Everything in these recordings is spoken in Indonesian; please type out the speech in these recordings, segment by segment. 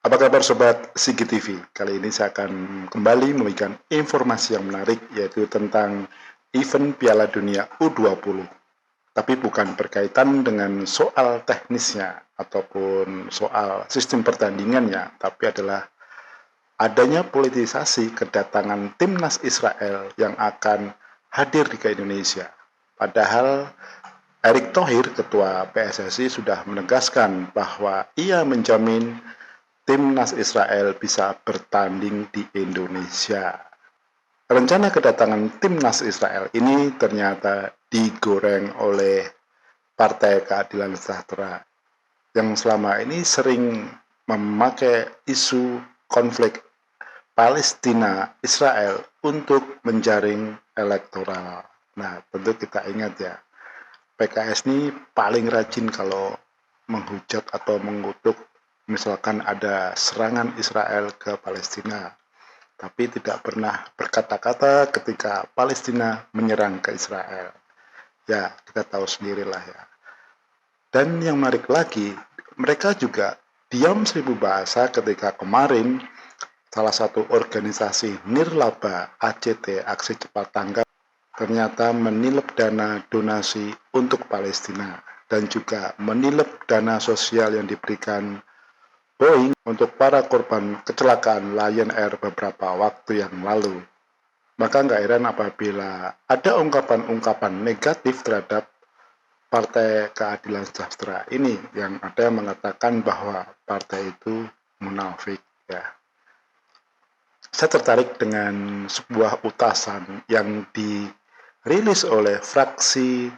Apa kabar Sobat Sigi TV? Kali ini saya akan kembali memberikan informasi yang menarik, yaitu tentang event Piala Dunia U20. Tapi bukan berkaitan dengan soal teknisnya ataupun soal sistem pertandingannya, tapi adalah adanya politisasi kedatangan timnas Israel yang akan hadir di Indonesia. Padahal Erick Thohir, Ketua PSSI, sudah menegaskan bahwa ia menjamin timnas Israel bisa bertanding di Indonesia. Rencana kedatangan timnas Israel ini ternyata digoreng oleh Partai Keadilan Sejahtera yang selama ini sering memakai isu konflik Palestina-Israel untuk menjaring elektoral. Nah, tentu kita ingat ya, PKS ini paling rajin kalau menghujat atau mengutuk misalkan ada serangan Israel ke Palestina, tapi tidak pernah berkata-kata ketika Palestina menyerang ke Israel. Ya, kita tahu sendirilah ya. Dan yang menarik lagi, mereka juga diam seribu bahasa ketika kemarin salah satu organisasi nirlaba ACT, Aksi Cepat Tanggap, ternyata menilep dana donasi untuk Palestina dan juga menilep dana sosial yang diberikan Boeing untuk para korban kecelakaan Lion Air beberapa waktu yang lalu. Maka nggak heran apabila ada ungkapan-ungkapan negatif terhadap Partai Keadilan Sejahtera ini, yang ada yang mengatakan bahwa partai itu munafik ya. Saya tertarik dengan sebuah utasan yang dirilis oleh fraksi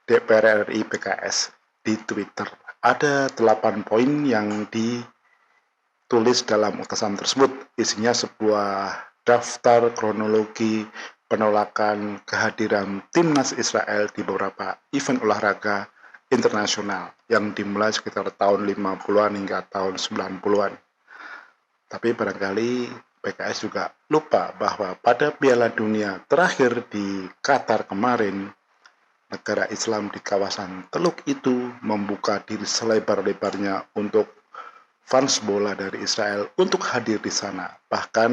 DPR RI PKS di Twitter. Ada 8 poin yang ditulis dalam utasan tersebut. Isinya sebuah daftar kronologi penolakan kehadiran timnas Israel di beberapa event olahraga internasional yang dimulai sekitar tahun 50-an hingga tahun 90-an. Tapi barangkali PKS juga lupa bahwa pada Piala Dunia terakhir di Qatar kemarin, negara Islam di kawasan Teluk itu membuka diri selebar-lebarnya untuk fans bola dari Israel untuk hadir di sana. Bahkan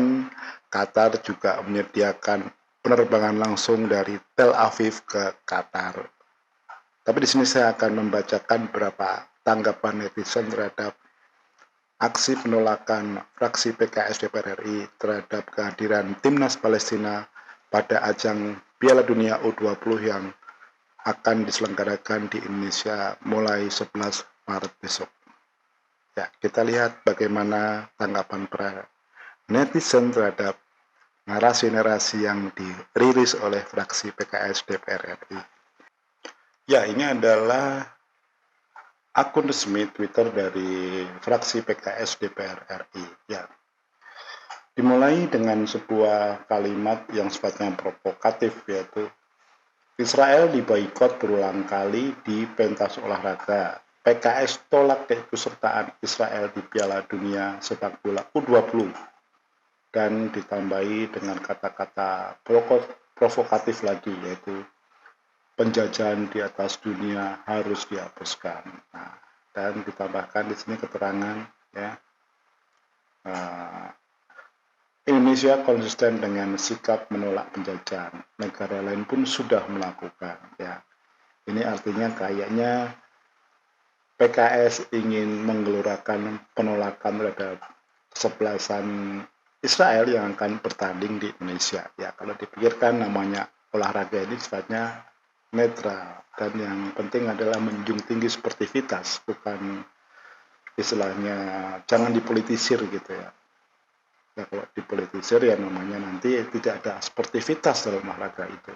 Qatar juga menyediakan penerbangan langsung dari Tel Aviv ke Qatar. Tapi di sini saya akan membacakan beberapa tanggapan netizen terhadap aksi penolakan fraksi PKS DPR RI terhadap kehadiran timnas Palestina pada ajang Piala Dunia U20 yang akan diselenggarakan di Indonesia mulai 11 Maret besok. Ya, kita lihat bagaimana tanggapan para netizen terhadap narasi-narasi yang dirilis oleh fraksi PKS DPR RI. Ya, ini adalah akun resmi Twitter dari fraksi PKS DPR RI. Ya, dimulai dengan sebuah kalimat yang sifatnya provokatif, yaitu Israel diboikot berulang kali di pentas olahraga. PKS tolak keikutsertaan Israel di Piala Dunia Sepak Bola U20 dan ditambahi dengan kata-kata provokatif lagi, yaitu penjajahan di atas dunia harus dihapuskan. Nah, dan ditambahkan di sini keterangan ya, Indonesia konsisten dengan sikap menolak penjajahan. Negara lain pun sudah melakukan. Ya, ini artinya kayaknya PKS ingin menggelurakan penolakan terhadap kesebelasan Israel yang akan bertanding di Indonesia. Ya, kalau dipikirkan namanya olahraga ini sifatnya netral, dan yang penting adalah menjunjung tinggi sportivitas, bukan istilahnya jangan dipolitisir gitu ya. Ya, kalau dipolitisir ya namanya nanti tidak ada sportivitas dalam olahraga itu.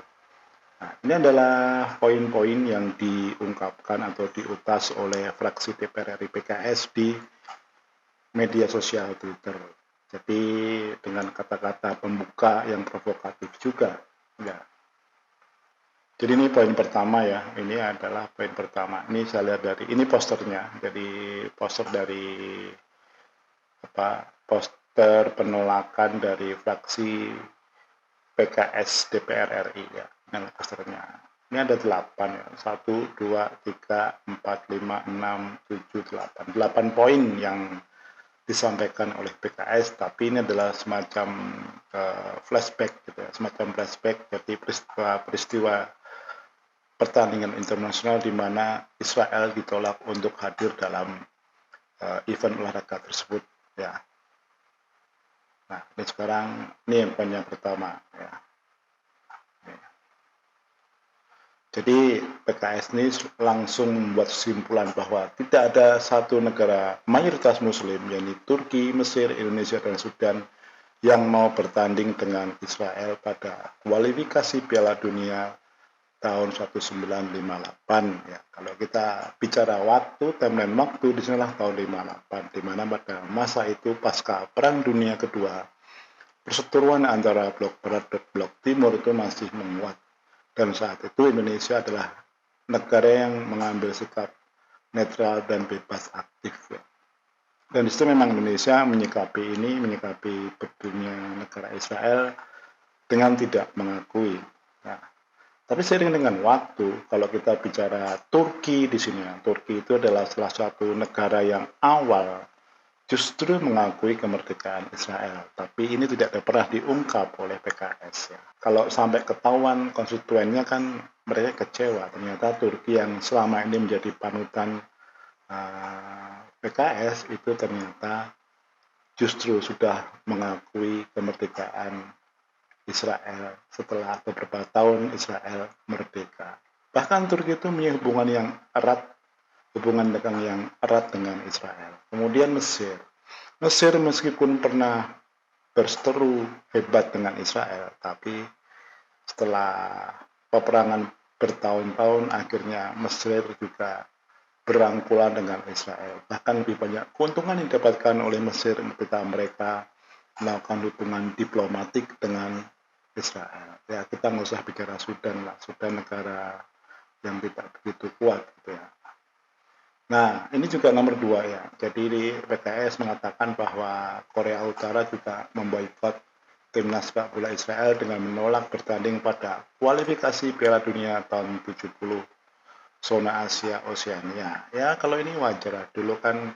Nah, ini adalah poin-poin yang diungkapkan atau diutas oleh fraksi DPR RI PKS di media sosial Twitter. Jadi dengan kata-kata pembuka yang provokatif juga. Ya. Jadi ini poin pertama ya. Ini adalah poin pertama. Ini saya lihat dari ini posternya. Jadi poster dari poster penolakan dari fraksi PKS DPR RI ya. Ini posternya. Ini ada 8 ya. 1, 2, 3, 4, 5, 6, 7, 8. 8 poin yang disampaikan oleh PKS, tapi ini adalah semacam flashback gitu ya, semacam flashback jadi peristiwa pertandingan internasional di mana Israel ditolak untuk hadir dalam event olahraga tersebut ya. Nah, ini sekarang ini yang poin yang pertama ya. Jadi PKS ini langsung membuat kesimpulan bahwa tidak ada satu negara mayoritas muslim, yaitu Turki, Mesir, Indonesia, dan Sudan yang mau bertanding dengan Israel pada kualifikasi Piala Dunia tahun 1958 ya. Kalau kita bicara waktu, timeline waktu di sinilah tahun 58, di mana pada masa itu pasca Perang Dunia Kedua, perseteruan antara blok barat dan blok timur itu masih menguat. Dan saat itu Indonesia adalah negara yang mengambil sikap netral dan bebas aktif ya. Dan disitu memang Indonesia menyikapi berdirinya negara Israel dengan tidak mengakui. Nah, tapi seiring dengan waktu, kalau kita bicara Turki di sini, Turki itu adalah salah satu negara yang awal justru mengakui kemerdekaan Israel, tapi ini tidak pernah diungkap oleh PKS ya. Kalau sampai ketahuan konstituennya kan mereka kecewa, ternyata Turki yang selama ini menjadi panutan PKS itu ternyata justru sudah mengakui kemerdekaan Israel setelah beberapa tahun Israel merdeka. Bahkan Turki itu punya hubungan dagang yang erat dengan Israel. Kemudian Mesir. Mesir meskipun pernah berseteru hebat dengan Israel, tapi setelah peperangan bertahun-tahun akhirnya Mesir juga berangkulan dengan Israel. Bahkan lebih banyak keuntungan yang didapatkan oleh Mesir ketika mereka melakukan hubungan diplomatik dengan Israel. Ya kita nggak usah bicara Sudan lah, Sudan negara yang tidak begitu kuat gitu ya. Nah, ini juga nomor 2 ya. Jadi di PKS mengatakan bahwa Korea Utara juga memboikot timnas sepak bola Israel dengan menolak bertanding pada kualifikasi Piala Dunia tahun 70 zona Asia Oseania. Ya, kalau ini wajar. Dulu kan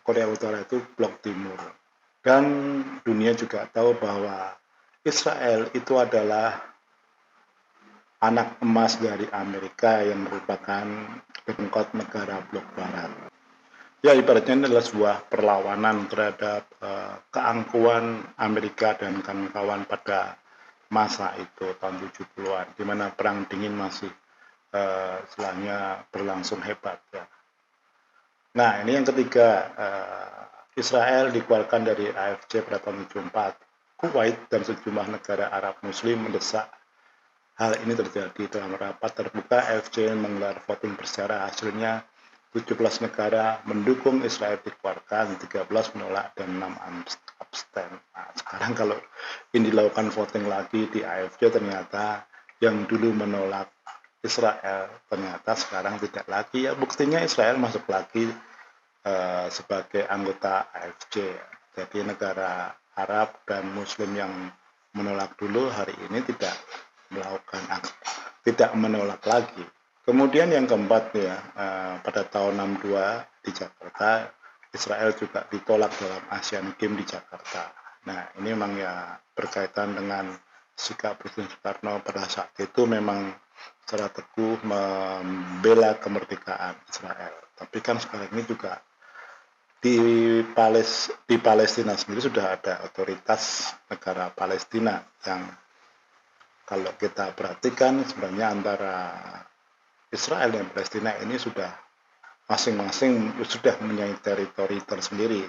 Korea Utara itu blok timur. Dan dunia juga tahu bahwa Israel itu adalah anak emas dari Amerika yang merupakan pengkot negara blok barat. Ya ibaratnya ini adalah sebuah perlawanan terhadap keangkuhan Amerika dan kawan-kawan pada masa itu tahun 70-an, di mana perang dingin masih istilahnya berlangsung hebat ya. Nah ini yang ketiga, Israel dikeluarkan dari AFC pada tahun 74. Kuwait dan sejumlah negara Arab Muslim mendesak hal ini terjadi dalam rapat terbuka AFC menggelar voting bersejarah. Hasilnya 17 negara mendukung Israel dikeluarkan, 13 menolak dan 6 abstain. Nah, sekarang kalau ini dilakukan voting lagi di AFC ternyata yang dulu menolak Israel ternyata sekarang tidak lagi ya, buktinya Israel masuk lagi sebagai anggota AFC. Jadi negara Arab dan Muslim yang menolak dulu hari ini tidak menolak lagi. Kemudian yang keempat ya, pada tahun 62 di Jakarta, Israel juga ditolak dalam Asian Games di Jakarta. Nah ini memang ya berkaitan dengan sikap Presiden Soekarno pada saat itu memang secara teguh membela kemerdekaan Israel. Tapi kan sekarang ini juga di Palestina sendiri sudah ada otoritas negara Palestina yang kalau kita perhatikan sebenarnya antara Israel dan Palestina ini sudah masing-masing sudah mempunyai teritori tersendiri.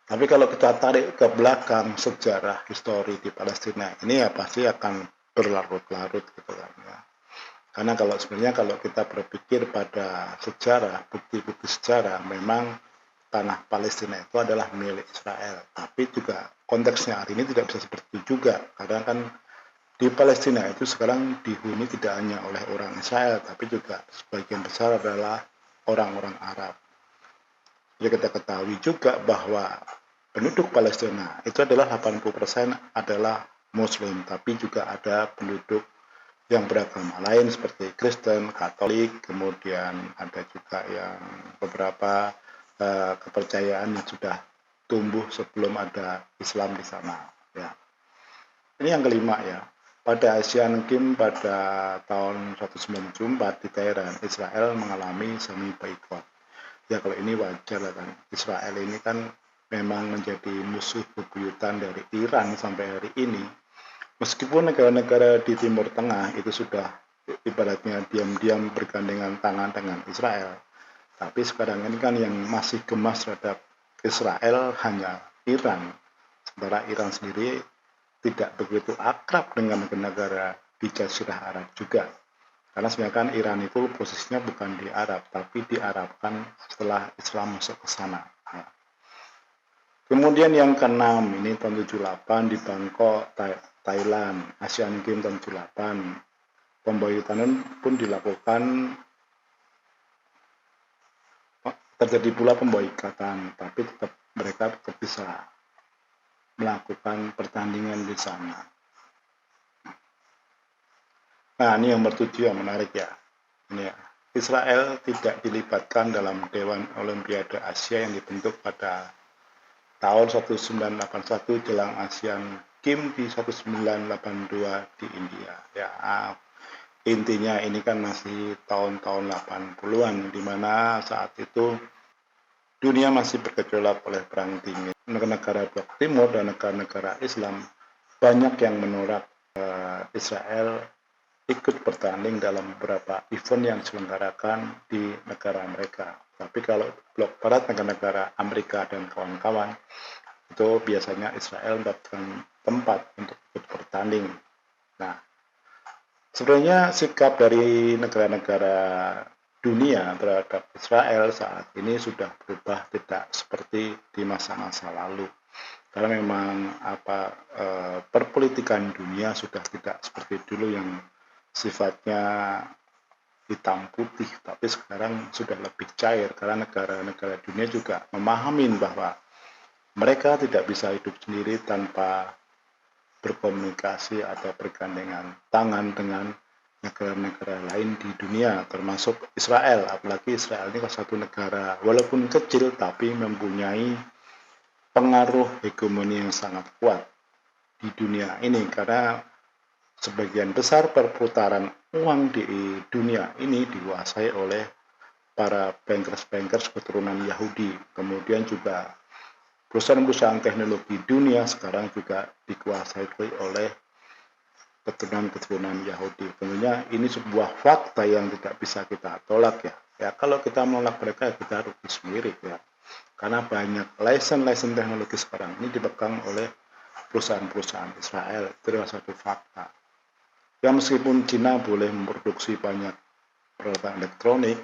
Tapi kalau kita tarik ke belakang sejarah histori di Palestina ini ya pasti akan berlarut-larut gitu kan ya. Karena kalau kita berpikir pada sejarah, bukti-bukti sejarah memang tanah Palestina itu adalah milik Israel. Tapi juga konteksnya hari ini tidak bisa seperti itu juga karena kan di Palestina itu sekarang dihuni tidak hanya oleh orang Israel, tapi juga sebagian besar adalah orang-orang Arab. Jadi kita ketahui juga bahwa penduduk Palestina itu adalah 80% adalah Muslim, tapi juga ada penduduk yang beragama lain seperti Kristen, Katolik, kemudian ada juga yang beberapa kepercayaan yang sudah tumbuh sebelum ada Islam di sana. Ya. Ini yang kelima ya. Pada Asian Games pada tahun 1974 di Thailand, Israel mengalami semi boykot. Ya kalau ini wajar lah kan. Israel ini kan memang menjadi musuh bebuyutan dari Iran sampai hari ini. Meskipun negara-negara di Timur Tengah itu sudah ibaratnya diam-diam bergandengan tangan dengan Israel, tapi sekarang ini kan yang masih gemas terhadap Israel hanya Iran. Sementara Iran sendiri tidak begitu akrab dengan negara di Jazirah Arab juga. Karena sebenarnya kan Iran itu posisinya bukan di Arab, tapi diarabkan setelah Islam masuk ke sana. Nah. Kemudian yang keenam, ini tahun 78 di Bangkok, Thailand, Asian Games tahun 78. Pemboikotan pun dilakukan, terjadi pula pemboikotan, tapi mereka tetap bisa melakukan pertandingan di sana. Nah, ini yang bertujuh yang menarik ya. Ini ya. Israel tidak dilibatkan dalam Dewan Olimpiade Asia yang dibentuk pada tahun 1981 jelang ASEAN Games di 1982 di India. Ya, intinya ini kan masih tahun-tahun 80-an di mana saat itu dunia masih bergejolak oleh perang dingin. Negara-negara Blok Timur dan negara-negara Islam banyak yang menolak Israel ikut bertanding dalam beberapa event yang diselenggarakan di negara mereka. Tapi kalau Blok Barat, negara-negara Amerika dan kawan-kawan, itu biasanya Israel mendapatkan tempat untuk ikut bertanding. Nah, sebenarnya sikap dari negara-negara dunia terhadap Israel saat ini sudah berubah, tidak seperti di masa-masa lalu. Karena memang perpolitikan dunia sudah tidak seperti dulu yang sifatnya hitam putih, tapi sekarang sudah lebih cair karena negara-negara dunia juga memahami bahwa mereka tidak bisa hidup sendiri tanpa berkomunikasi atau bergandengan tangan dengan negara-negara lain di dunia, termasuk Israel. Apalagi Israel ini satu negara walaupun kecil tapi mempunyai pengaruh hegemoni yang sangat kuat di dunia ini, karena sebagian besar perputaran uang di dunia ini dikuasai oleh para bankers-bankers keturunan Yahudi. Kemudian juga perusahaan-perusahaan teknologi dunia sekarang juga dikuasai oleh keturunan-keturunan Yahudi. Tentunya ini sebuah fakta yang tidak bisa kita tolak ya. Ya kalau kita menolak mereka kita rugi sendiri ya. Karena banyak license teknologi sekarang ini dipegang oleh perusahaan-perusahaan Israel. Itu adalah satu fakta. Ya meskipun Cina boleh memproduksi banyak peralatan elektronik,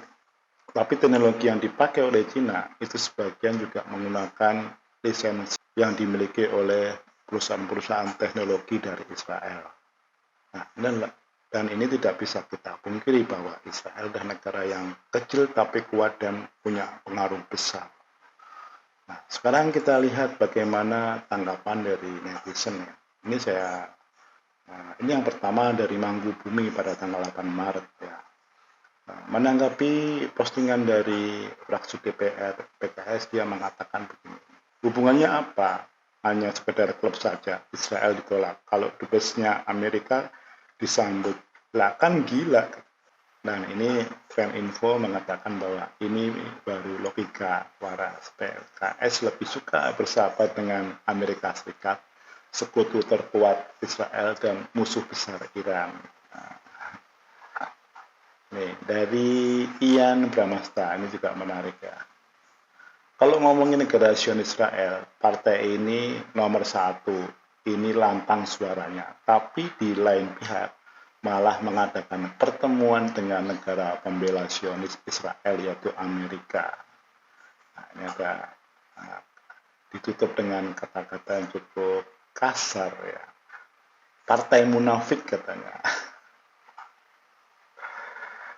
tapi teknologi yang dipakai oleh Cina itu sebagian juga menggunakan lisensi yang dimiliki oleh perusahaan-perusahaan teknologi dari Israel. Nah, dan ini tidak bisa kita pungkiri bahwa Israel adalah negara yang kecil tapi kuat dan punya pengaruh besar. Nah, sekarang kita lihat bagaimana tanggapan dari netizen ya. Ini yang pertama dari Manggu Bumi pada tanggal 8 Maret ya. Menanggapi postingan dari fraksi DPR PKS, dia mengatakan begini, hubungannya apa? Hanya sekedar klub saja, Israel ditolak. Kalau dubesnya Amerika disambut, lah kan gila. Dan ini Fan Info mengatakan bahwa ini baru logika waras. PKS lebih suka bersahabat dengan Amerika Serikat, sekutu terkuat Israel dan musuh besar Iran. Nih, dari Ian Bramasta, ini juga menarik ya. Kalau ngomongin negara Zionis Israel, partai ini nomor satu, ini lantang suaranya. Tapi di lain pihak, malah mengadakan pertemuan dengan negara pembela Zionis Israel, yaitu Amerika. Nah, ini ada ditutup dengan kata-kata yang cukup kasar ya. Partai munafik katanya.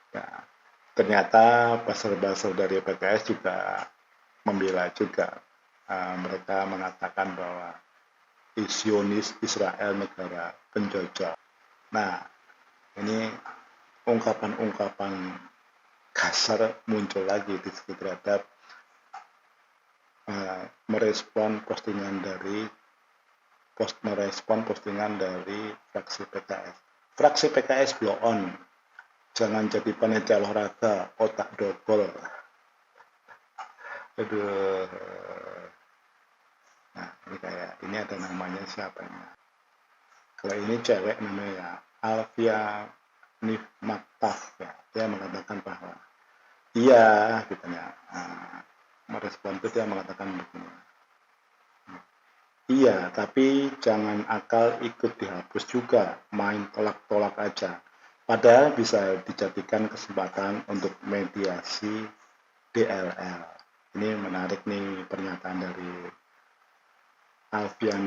Nah, ternyata buzzer-buzzer dari PKS juga membela juga. Mereka mengatakan bahwa Zionis Israel negara penjajah. Nah, ini ungkapan-ungkapan kasar muncul lagi di terhadap merespon postingan dari fraksi PKS. Fraksi PKS blow on, jangan jadi panitia olahraga, otak dogol. Aduh. Nah, ini ada namanya siapa ini? Kalau ini cewek namanya Alfia Nifmaktaf ya. Dia mengatakan bahwa iya, katanya. Merespon itu dia mengatakan begini. Iya, tapi jangan akal ikut dihapus juga, main tolak-tolak aja. Padahal bisa dijadikan kesempatan untuk mediasi DLL. Ini menarik nih pernyataan dari Alfiar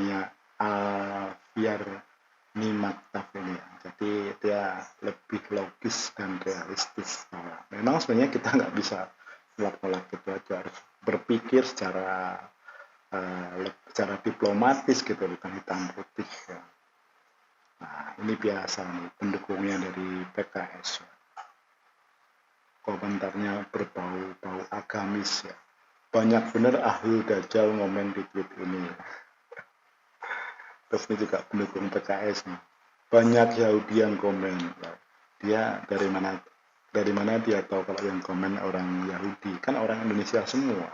Nimaktaf ini. Jadi dia lebih logis dan realistis. Nah, memang sebenarnya kita nggak bisa tolak-tolak gitu aja, harus berpikir secara diplomatis gitu, bukan hitam putih ya. Nah, ini biasa nih pendukungnya dari PKS ya. Komentarnya berbau-bau agamis ya. Banyak bener Ahlul Dajjal ngomen di tweet ini. Terus ini juga pendukung PKS nih. Banyak Yahudi yang komen. Dia dari mana dia tahu kalau yang komen orang Yahudi? Kan orang Indonesia semua.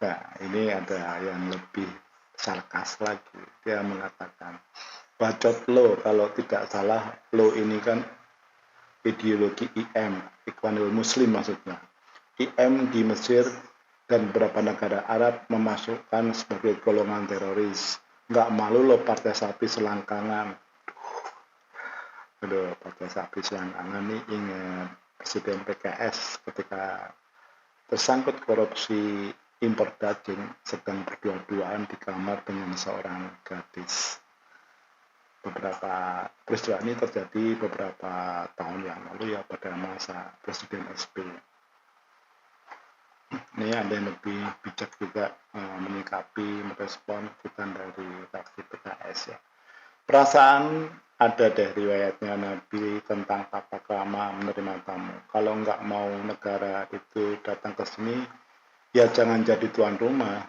Nah, ini ada yang lebih sarkas lagi. Dia mengatakan, bacot lo, kalau tidak salah lo ini kan ideologi IM, Ikhwanul Muslim maksudnya. IM di Mesir dan beberapa negara Arab memasukkan sebagai golongan teroris. Nggak malu lo partai sapi selangkangan. Aduh, partai sapi selangkangan nih ingat Presiden PKS ketika tersangkut korupsi impor daging sedang berdua-duaan di kamar dengan seorang gadis. Beberapa peristiwa ini terjadi beberapa tahun yang lalu ya, pada masa Presiden SBY. Ini ada yang lebih bijak juga menyikapi, merespon bukan dari fraksi PKS ya. Perasaan ada deh riwayatnya Nabi tentang tata krama menerima tamu. Kalau nggak mau negara itu datang ke sini, ya jangan jadi tuan rumah.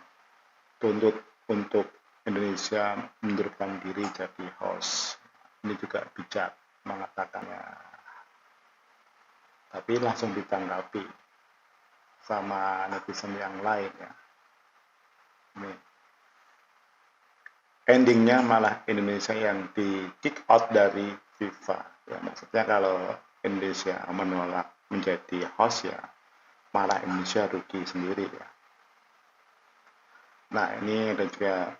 Tuntut untuk Indonesia mundurkan diri jadi host. Ini juga bijak mengatakannya. Tapi langsung ditanggapi sama netizen yang lain ya. Ini endingnya malah Indonesia yang di kick out dari FIFA ya. Maksudnya kalau Indonesia menolak menjadi host ya, malah Indonesia rugi sendiri ya. Nah, ini ada juga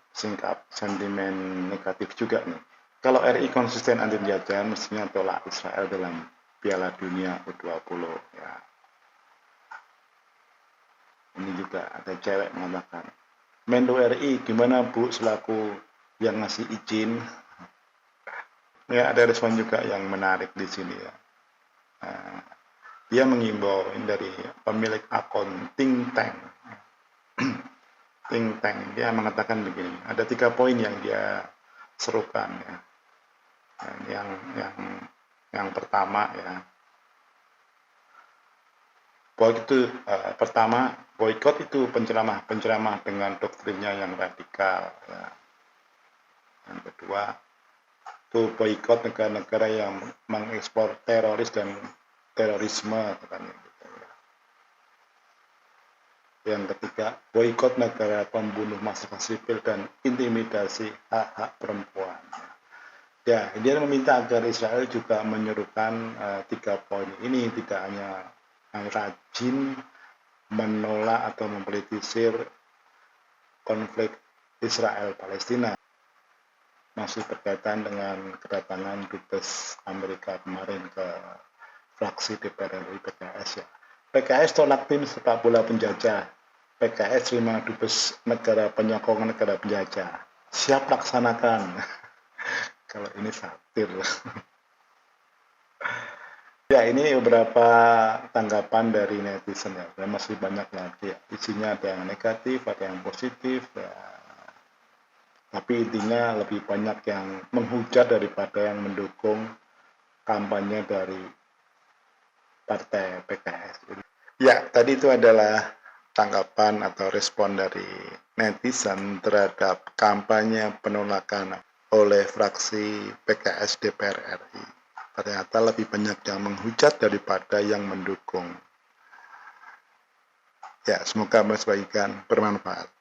sentimen negatif juga nih. Kalau RI konsisten anti penjajahan, mestinya tolak Israel dalam Piala Dunia U20 ya. Ini juga ada cewek mengatakan, Menlu RI gimana Bu selaku yang ngasih izin? Ya, ada respon juga yang menarik di sini ya. Dia mengimbau dari pemilik akun Think Tank. Think Tank, dia mengatakan begini, ada 3 poin yang dia serukan ya. Yang pertama ya, boikot itu penceramah dengan doktrinnya yang radikal ya. Yang kedua itu boikot negara-negara yang mengekspor teroris dan terorisme katanya gitu ya. Yang ketiga, boikot negara pembunuh masyarakat sipil dan intimidasi hak-hak perempuan. Ya, dia meminta agar Israel juga menyerukan 3 poin ini, tidak hanya rajin menolak atau mempolitisir konflik Israel-Palestina. Masih berkaitan dengan kedatangan Dubes Amerika kemarin ke fraksi DPR RI PKS ya. PKS tolak tim sepak bola penjajah. PKS terima Dubes negara penyokongan negara penjajah. Siap laksanakan. Kalau ini satir. Ya, ini beberapa tanggapan dari netizen ya. Masih banyak lagi ya. Isinya ada yang negatif, ada yang positif ya. Tapi intinya lebih banyak yang menghujat daripada yang mendukung kampanye dari partai PKS. Ya, tadi itu adalah tanggapan atau respon dari netizen terhadap kampanye penolakan oleh fraksi PKS DPR RI. Ternyata lebih banyak yang menghujat daripada yang mendukung. Ya, semoga Mas bagikan bermanfaat.